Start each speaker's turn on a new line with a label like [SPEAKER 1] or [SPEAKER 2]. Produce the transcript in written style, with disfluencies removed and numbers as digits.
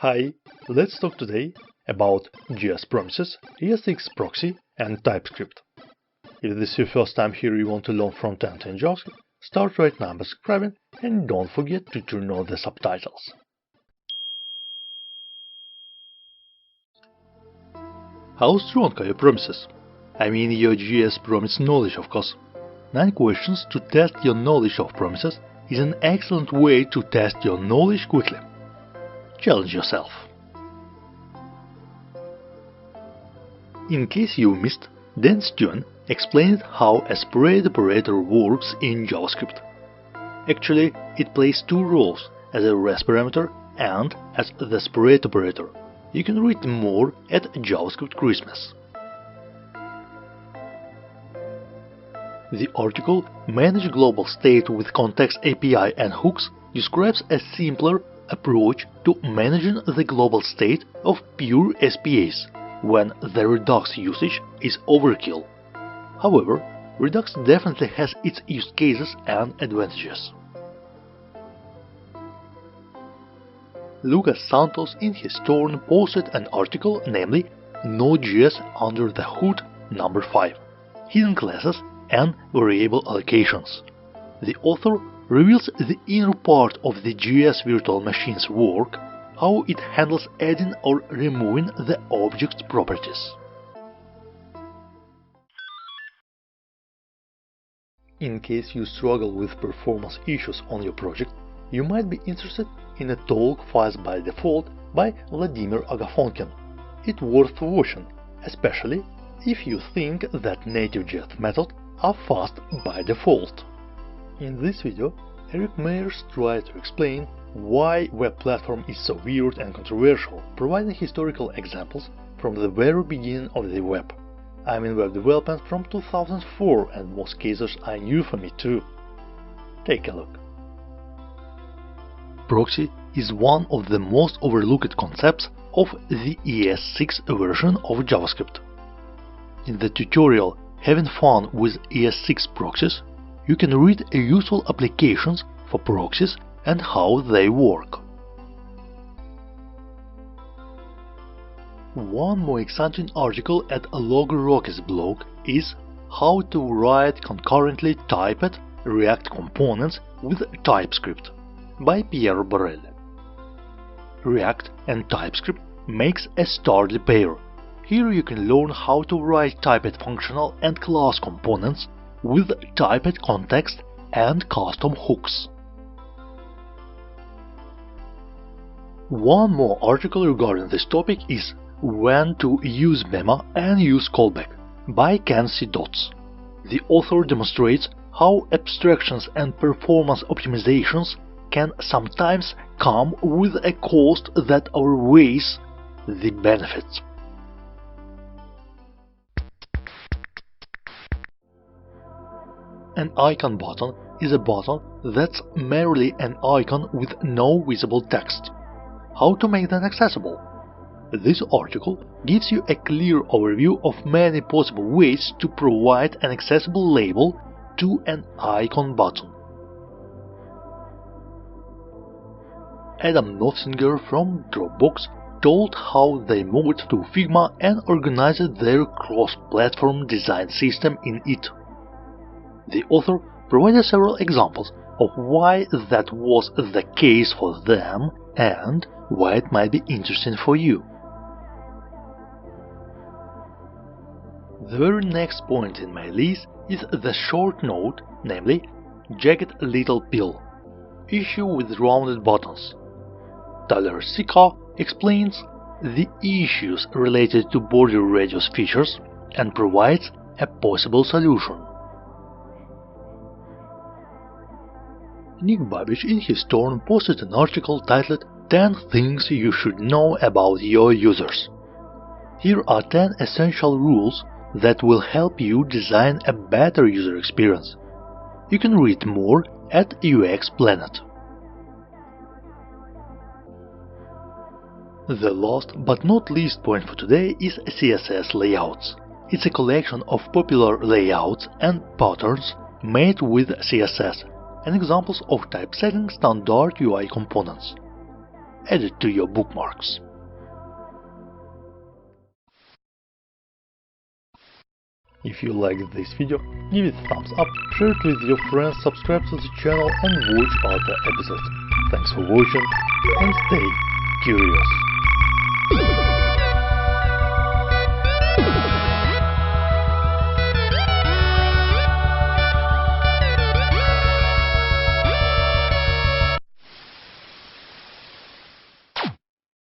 [SPEAKER 1] Hi, let's talk today about JS promises, ES6 proxy, and TypeScript. If this is your first time here, you want to learn Frontend in JavaScript, start right now by subscribing and don't forget to turn on the subtitles. How strong are your promises? I mean your JS promise knowledge, of course. 9 questions to test your knowledge of promises is an excellent way to test your knowledge quickly. Challenge yourself. In case you missed, Dag Stuan explained how a separate operator works in JavaScript. Actually, it plays 2 roles, as a res parameter and as the separate operator. You can read more at JavaScript Christmas. The article Manage Global State with Context API and Hooks describes a simpler approach to managing the global state of pure SPAs when the Redux usage is overkill. However, Redux definitely has its use cases and advantages. Lucas Santos in his turn posted an article, namely Node.js Under The Hood number 5, Hidden Classes and Variable Allocations. The author reveals the inner part of the JS virtual machine's work, how it handles adding or removing the object's properties. In case you struggle with performance issues on your project, you might be interested in a talk Fast by Default by Vladimir Agafonkin. It's worth watching, especially if you think that native JS methods are fast by default. In this video, Eric Meyers tried to explain why web platform is so weird and controversial, providing historical examples from the very beginning of the web. I'm in web development from 2004 and most cases are new for me too. Take a look. Proxy is one of the most overlooked concepts of the ES6 version of JavaScript. In the tutorial Having Fun with ES6 Proxies, you can read useful applications for proxies and how they work. One more exciting article at LogRocket's blog is How to Write Concurrently Typed React Components with TypeScript by Pierre Borrelli. React and TypeScript makes a sturdy pair. Here you can learn how to write typed functional and class components with typed context and custom hooks. One more article regarding this topic is When to Use Memo and Use Callback by Kenzie Dodds. The author demonstrates how abstractions and performance optimizations can sometimes come with a cost that outweighs the benefits. An icon button is a button that's merely an icon with no visible text. How to make that accessible? This article gives you a clear overview of many possible ways to provide an accessible label to an icon button. Adam Nothinger from Dropbox told how they moved to Figma and organized their cross-platform design system in it. The author provided several examples of why that was the case for them and why it might be interesting for you. The very next point in my list is the short note, namely Jagged Little Pill, issue with rounded buttons. Tyler Sika explains the issues related to border radius features and provides a possible solution. Nick Babbage in his turn posted an article titled 10 Things You Should Know About Your Users. Here are 10 essential rules that will help you design a better user experience. You can read more at UX Planet. The last but not least point for today is CSS layouts. It's a collection of popular layouts and patterns made with CSS and examples of typesetting standard UI components. add it to your bookmarks. If you liked this video, give it a thumbs up, share it with your friends, subscribe to the channel and watch other episodes. Thanks for watching and stay curious.